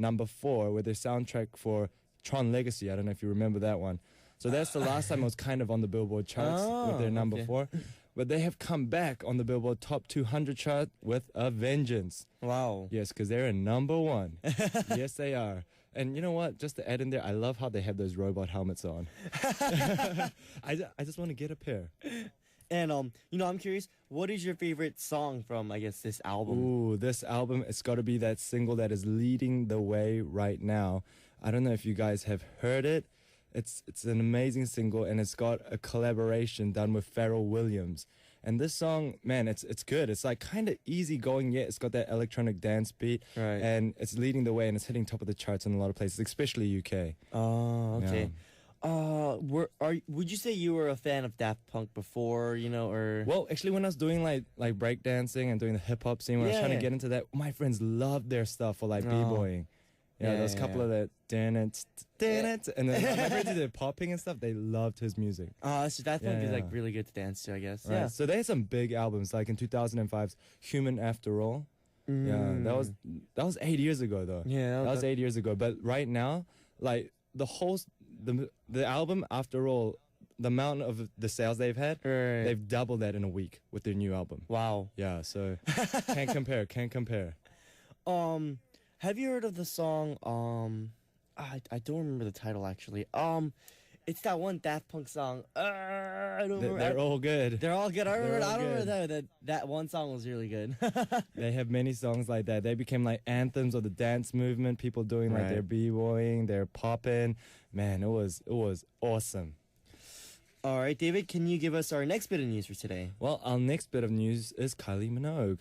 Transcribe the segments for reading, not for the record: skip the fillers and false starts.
number 4 with their soundtrack for Tron Legacy. I don't know if you remember that one. So that's the last time it was kind of on the Billboard charts with their number 4. But they have come back on the Billboard Top 200 chart with a vengeance. Wow. Yes, because they're in number 1. Yes, they are. And you know what? Just to add in there, I love how they have those robot helmets on. I just want to get a pair. And, I'm curious, what is your favorite song from, I guess, this album? Ooh, this album, it's got to be that single that is leading the way right now. I don't know if you guys have heard it. It's an amazing single, and it's got a collaboration done with Pharrell Williams. And this song, man, it's good. It's like kind of easy going, yet it's got that electronic dance beat. Right. And it's leading the way, and it's hitting top of the charts in a lot of places, especially UK. Oh, okay. Yeah. Would you say you were a fan of Daft Punk before, or? Well, actually, when I was doing like breakdancing and doing the hip hop scene, when I was trying to get into that, my friends loved their stuff for like b-boying. Yeah, there was a couple of that, and then my friends did popping and stuff. They loved his music. So Daft Punk is like really good to dance to, I guess. Right. Yeah. So they had some big albums, like in 2005's "Human After All." Yeah, that was 8 years ago though. Yeah, that was 8 years ago. But right now, like the album After All, the amount of the sales they've had, they've doubled that in a week with their new album. Wow. Yeah, so can't compare. Have you heard of the song? I don't remember the title actually. It's that one Daft Punk song. I don't remember. They're all good. They're all good. I remember that one song was really good. They have many songs like that. They became like anthems of the dance movement. People doing like their b-boying, their popping. Man, it was awesome. All right, David, can you give us our next bit of news for today? Well, our next bit of news is Kylie Minogue.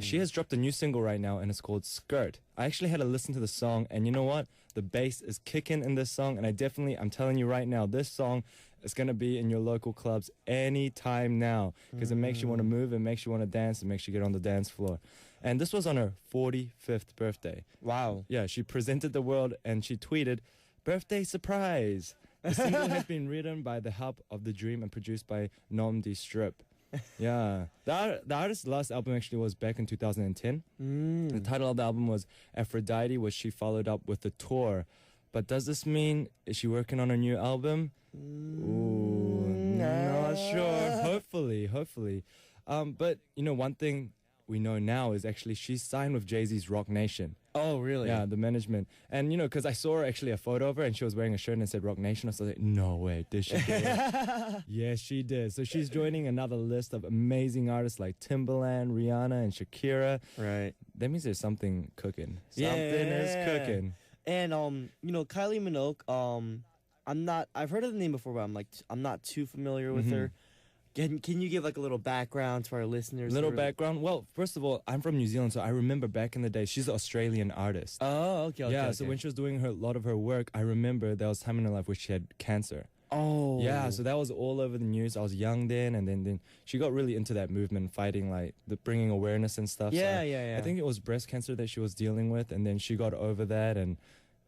She has dropped a new single right now, and it's called Skirt. I actually had to listen to the song, and you know what? The bass is kicking in this song, and I'm telling you right now, this song is going to be in your local clubs anytime now, because it makes you want to move, it makes you want to dance, it makes you get on the dance floor. And this was on her 45th birthday. Wow. Yeah, she presented the world, and she tweeted, "Birthday surprise." The single had been written by the help of The Dream and produced by Nom De Strip. Yeah. The artist's last album actually was back in 2010. The title of the album was Aphrodite, which she followed up with the tour. But does this mean, is she working on a new album? Ooh, not sure. Hopefully. But, one thing we know now is actually she's signed with Jay-Z's Rock Nation. Oh, really? Yeah, the management. And, because I saw her actually a photo of her and she was wearing a shirt and it said Rock Nation. I was like, no way, did she do it? Yes, she did. So she's joining another list of amazing artists like Timbaland, Rihanna, and Shakira. Right. That means there's something cooking. Something is cooking. And, Kylie Minogue, I've heard of the name before, but I'm not too familiar with her. Can you give like a little background to our listeners? Background? Well, first of all, I'm from New Zealand, so I remember back in the day, she's an Australian artist. Oh, okay. So when she was doing a lot of her work, I remember there was a time in her life where she had cancer. Oh. Yeah, so that was all over the news. I was young then, and then she got really into that movement, fighting like bringing awareness and stuff. Yeah. I think it was breast cancer that she was dealing with, and then she got over that, and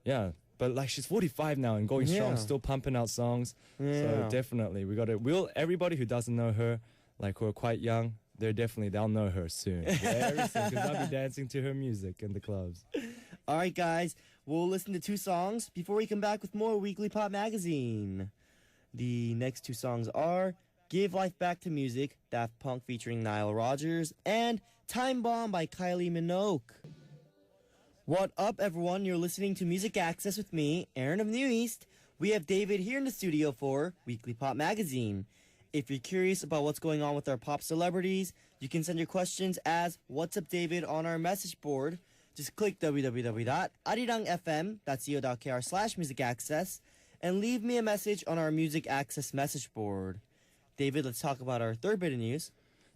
yeah. But like she's 45 now and going strong, still pumping out songs. So definitely everybody who doesn't know her, like who are quite young, they'll know her soon. Very soon, because I'll be dancing to her music in the clubs. All right, guys, we'll listen to 2 songs before we come back with more Weekly Pop Magazine. The next 2 songs are Give Life Back to Music, Daft Punk featuring Nile Rodgers, and Time Bomb by Kylie Minogue. What up, everyone? You're listening to Music Access with me, Aron of New East. We have David here in the studio for Weekly Pop Magazine. If you're curious about what's going on with our pop celebrities, you can send your questions as What's Up David on our message board. Just click www.arirangfm.co.kr/musicaccess and leave me a message on our Music Access message board. David, let's talk about our third bit of news.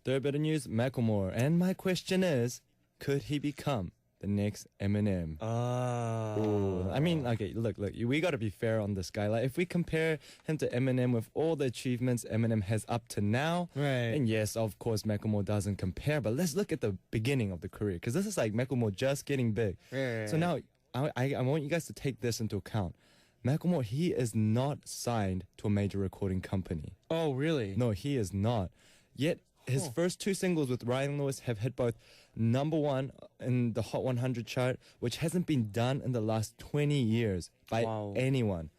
Macklemore. And my question is, could he become the next Eminem? I mean, okay, look, we gotta be fair on this guy. Like, if we compare him to Eminem with all the achievements Eminem has up to now, and yes, of course, Macklemore doesn't compare, but let's look at the beginning of the career, because this is like Macklemore just getting big. So now, I want you guys to take this into account. Macklemore, he is not signed to a major recording company. Oh, really? No, he is not. Yet, his first two singles with Ryan Lewis have hit both #1 in the Hot 100 chart, which hasn't been done in the last 20 years by anyone.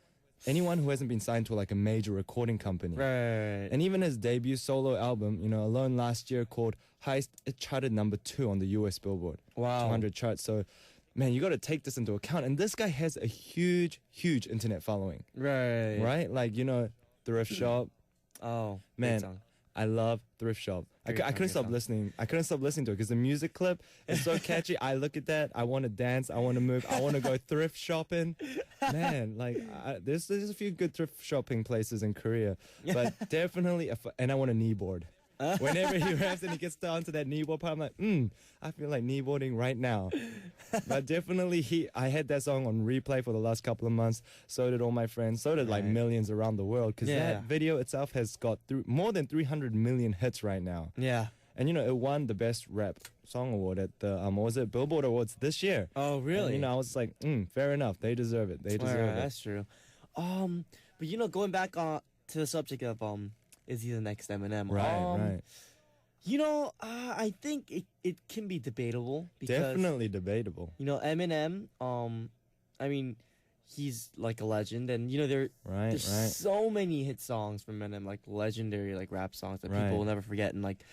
Anyone who hasn't been signed to like a major recording company. Right. And even his debut solo album, Alone last year called Heist, it charted #2 on the US Billboard 200 chart. So, man, you got to take this into account. And this guy has a huge, huge internet following. Right. Right? Like, Thrift Shop. Oh, man, I love Thrift Shop. I couldn't stop listening. I couldn't stop listening to it because the music clip is so catchy. I look at that. I want to dance. I want to move. I want to go thrift shopping. Man, like there's a few good thrift shopping places in Korea, but definitely, and I want a kneeboard. Whenever he raps and he gets down to that kneeboard part, I'm like, I feel like kneeboarding right now. But definitely, I had that song on replay for the last couple of months. So did all my friends. So did like millions around the world. Because that video itself has got more than 300 million hits right now. Yeah. And it won the Best Rap Song Award at the Billboard Awards this year. Oh, really? And, I was like, fair enough. They deserve it. They deserve it. That's true. But going back to the subject of is he the next Eminem? Right. I think it can be debatable. Because, definitely debatable. Eminem, I mean, he's like a legend. And, there's so many hit songs from Eminem, like legendary like rap songs that people will never forget. And like,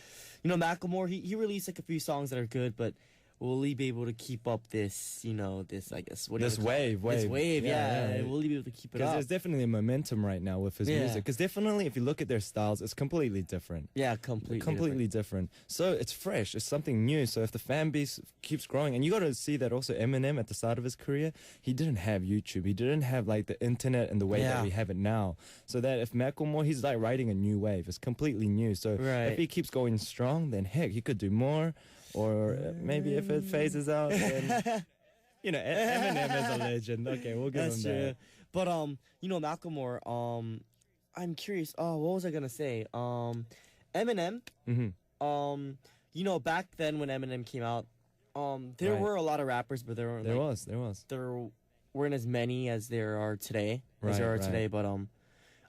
Macklemore, he released like a few songs that are good, but will he be able to keep up this, this, I guess, this wave? This wave, yeah. Will he be able to keep it up? Because there's definitely a momentum right now with his music. Because definitely, if you look at their styles, it's completely different. Yeah, completely different. So it's fresh. It's something new. So if the fan base keeps growing, and you got to see that also Eminem at the start of his career, he didn't have YouTube. He didn't have like the internet and the way that we have it now. So that if Macklemore, he's like riding a new wave. It's completely new. So if he keeps going strong, then heck, he could do more. Or maybe if it phases out, then, Eminem is a legend. Okay, we'll give him that. But, Macklemore, I'm curious. Oh, what was I going to say? Eminem, back then when Eminem came out, there were a lot of rappers, but there weren't as many as there are today. But,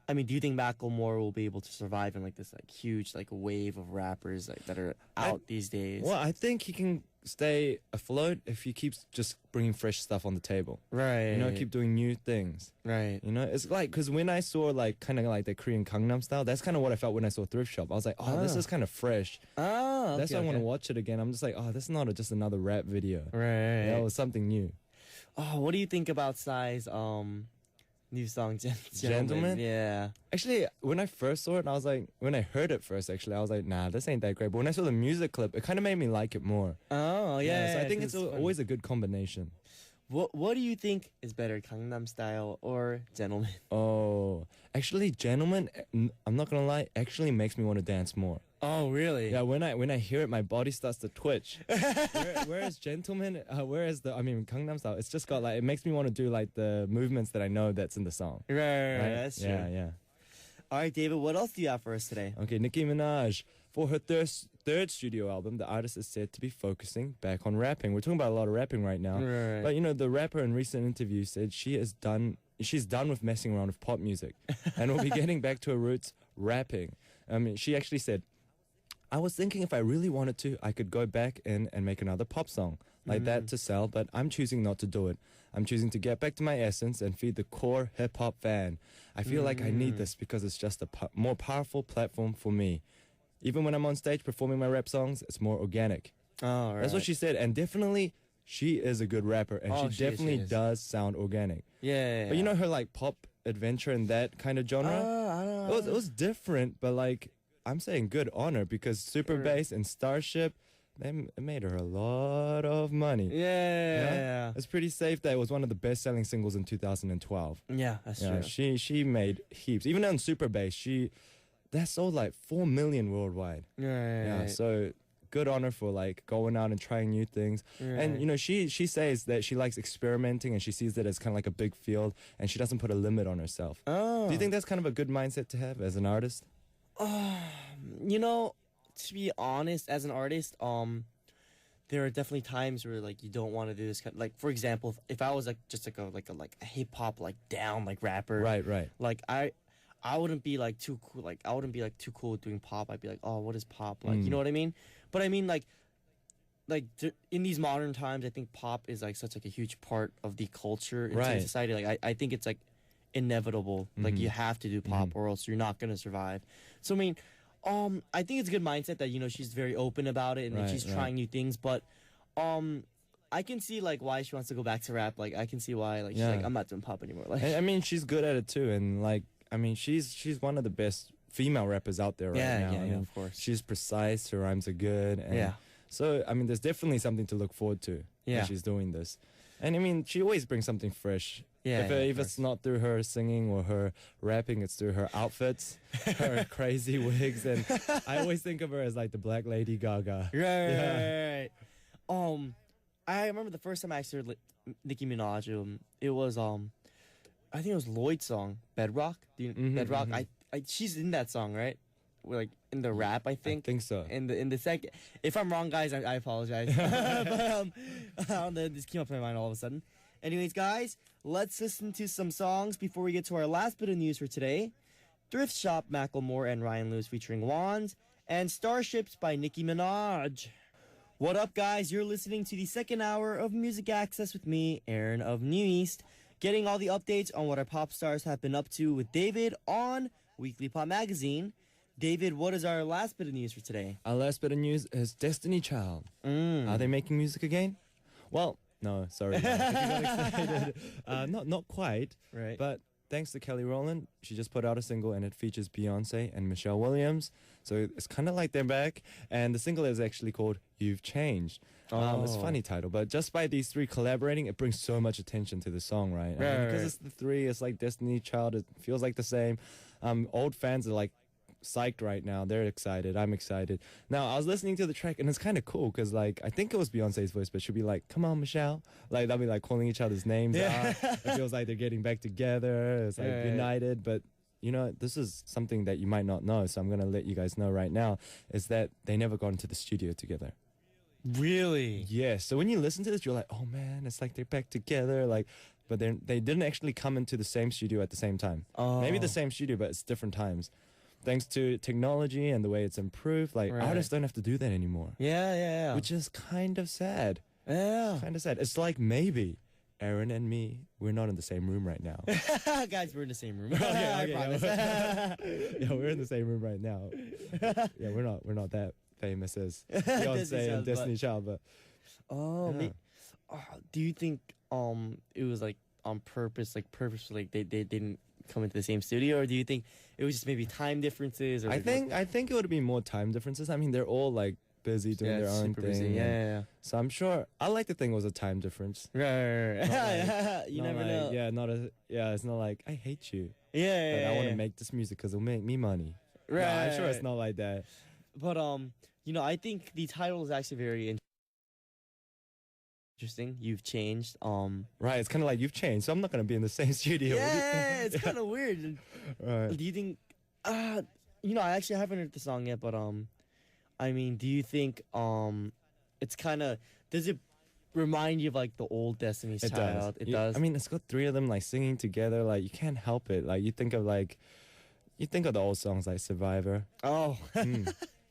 do you think Macklemore will be able to survive in like this like huge like wave of rappers like that are out these days? Well, I think he can stay afloat if he keeps just bringing fresh stuff on the table. Right. Keep doing new things. Right. It's like, because when I saw like kind of like the Korean Gangnam Style, that's kind of what I felt when I saw Thrift Shop. I was like, this is kind of fresh. Oh, that's why I want to watch it again. I'm just like, this is not just another rap video. Right. That was something new. Oh, what do you think about Psy's new song, Gentleman? Yeah. Actually, when I first saw it, when I heard it first, actually, I was like, nah, this ain't that great. But when I saw the music clip, it kind of made me like it more. Oh, yeah. So I think it's always a good combination. What do you think is better, Gangnam Style or Gentleman? Oh, actually, Gentleman, I'm not gonna lie, actually makes me want to dance more. Oh, really? Yeah, when I hear it, my body starts to twitch. Whereas Gentleman, Gangnam Style, it's just got like, it makes me want to do like the movements that I know that's in the song. Right, that's true. Yeah. All right, David, what else do you have for us today? Okay, Nicki Minaj. For her third studio album, the artist is said to be focusing back on rapping. We're talking about a lot of rapping right now. Right. But the rapper in recent interviews said she's done with messing around with pop music and will be getting back to her roots, rapping. She actually said, I was thinking if I really wanted to, I could go back in and make another pop song like that to sell, but I'm choosing not to do it. I'm choosing to get back to my essence and feed the core hip-hop fan. I feel like I need this because it's just a more powerful platform for me. Even when I'm on stage performing my rap songs, it's more organic. Oh, right. That's what she said. And definitely, she is a good rapper, and she definitely does sound organic. Yeah. But her like pop adventure and that kind of genre, I don't know. It was different, but like, I'm saying good honor because Super Bass and Starship, it made her a lot of money. Yeah. It's pretty safe that it was one of the best-selling singles in 2012. Yeah, that's true. She made heaps. Even on Super Bass, that sold like 4 million worldwide. Right. So good honor for like going out and trying new things. Right. And she says that she likes experimenting and she sees it as kind of like a big field and she doesn't put a limit on herself. Oh. Do you think that's kind of a good mindset to have as an artist? To be honest, as an artist, there are definitely times where like you don't want to do this kind. Like for example, if I was like just like a hip hop like down like rapper, right. Like I I wouldn't be like too cool. Like I wouldn't be like too cool with doing pop. I'd be like, oh, what is pop like? You know what I mean? But I mean in these modern times, I think pop is like such like a huge part of the culture in Right. society. Like I think it's like inevitable. Like you have to do pop or else you're not gonna survive. So I mean, I think it's a good mindset that she's very open about it and that she's trying new things. But I can see like why she wants to go back to rap. Like I can see why she's like, I'm not doing pop anymore. Like I mean, she's good at it too, and like I mean, she's one of the best female rappers out there right now. Yeah, of course. She's precise. Her rhymes are good. And so I mean, there's definitely something to look forward to. Yeah. When she's doing this, and I mean, she always brings something fresh. Yeah, If it's not through her singing or her rapping, it's through her outfits, her crazy wigs, and I always think of her as like the Black Lady Gaga. Right. I remember the first time I actually heard Nicki Minaj. It was I think it was Lloyd's song Bedrock. Bedrock. She's in that song, right? Like in the rap, I think. I think so. In the second, if I'm wrong, guys, I apologize. But I don't know, this came up in my mind all of a sudden. Anyways, guys, let's listen to some songs before we get to our last bit of news for today. Thrift Shop, Macklemore and Ryan Lewis featuring Wands, and Starships by Nicki Minaj. What up, guys? You're listening to the second hour of Music Access with me, Aron of New East, getting all the updates on what our pop stars have been up to with David on Weekly Pop Magazine. David, what is our last bit of news for today? Our last bit of news is Destiny Child. Are they making music again? Well, no, sorry. I think you got excited. Not quite. Right. But thanks to Kelly Rowland, she just put out a single and it features Beyonce and Michelle Williams. So it's kind of like they're back. And the single is actually called You've Changed. It's a funny title, but just by these three collaborating, it brings so much attention to the song, right? Because it's the three, it's like Destiny Child. It feels like the same. Old fans are like psyched right now. They're excited. I'm excited. Now, I was listening to the track and it's kind of cool because like I think it was Beyonce's voice, but she'll be like, come on, Michelle. Like they'll be like calling each other's names out. It feels like they're getting back together. It's like united. But you know, this is something that you might not know, so I'm going to let you guys know right now, is that they never got into the studio together. Really? Yeah. So when you listen to this, you're like, oh man, it's like they're back together. Like, but they didn't actually come into the same studio at the same time. Maybe the same studio, but it's different times. Thanks to technology and the way it's improved, like artists don't have to do that anymore. Yeah. Which is kind of sad. Yeah. Kind of sad. It's like maybe Aron and me, we're not in the same room right now. Guys, we're in the same room. I promise. Yeah, we're in the same room right now. Yeah, we're not that famous as Beyonce and Destiny Child, but do you think it was like on purpose, like purposefully, like they didn't come into the same studio, or do you think it was just maybe time differences? Or I think it would be more time differences. I mean, they're all like busy doing their own thing. Busy. Yeah. So I'm sure I like to think it was a time difference. Right. Like, you never know. Yeah, it's not like I hate you. Yeah. But I want to make this music because it'll make me money. Right. No, I'm sure it's not like that. But I think the title is actually very interesting. You've changed. Right. It's kind of like you've changed, so I'm not gonna be in the same studio. Yeah, it's kind of weird. Right. Do you think? I actually haven't heard the song yet, but I mean, do you think it's kind of, does it remind you of like the old Destiny's Child? It does. I mean, it's got three of them like singing together. Like you can't help it. Like you think of the old songs like Survivor. Oh.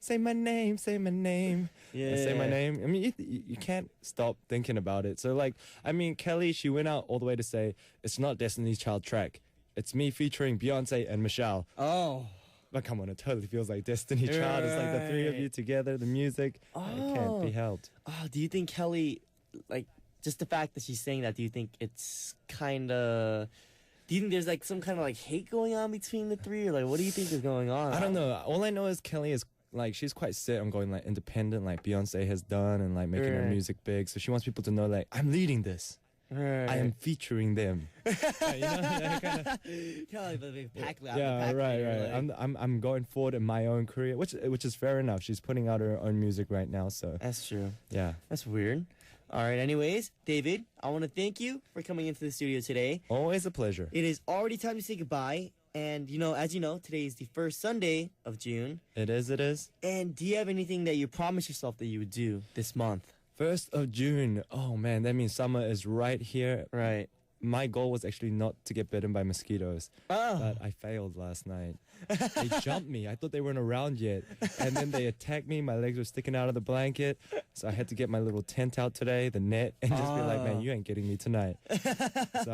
Say my name, say my name. Yeah. Say my name. I mean, you can't stop thinking about it. So like, I mean, Kelly, she went out all the way to say it's not Destiny's Child track. It's me featuring Beyonce and Michelle. Oh. But come on, it totally feels like Destiny Child. It's like the three of you together, the music. It can't be helped. Oh, do you think Kelly, like, just the fact that she's saying that, do you think it's kind of, do you think there's like some kind of like hate going on between the three? Or like, what do you think is going on? I don't know. All I know is Kelly is like, she's quite set on going like independent, like Beyonce has done, and like making her music big. So she wants people to know like, I'm leading this. Right. I am featuring them. Kind of like the pack. Right. Like. I'm going forward in my own career, which is fair enough. She's putting out her own music right now, so that's true. Yeah, that's weird. All right. Anyways, David, I want to thank you for coming into the studio today. Always a pleasure. It is already time to say goodbye, and as you know, today is the first Sunday of June. It is. And do you have anything that you promised yourself that you would do this month? 1st of June. Oh man, that means summer is right here. Right. my goal was actually not to get bitten by mosquitoes, but I failed last night. They jumped me. I thought they weren't around yet. And then they attacked me. My legs were sticking out of the blanket. So I had to get my little tent out today, the net, and just be like, man, you ain't getting me tonight. So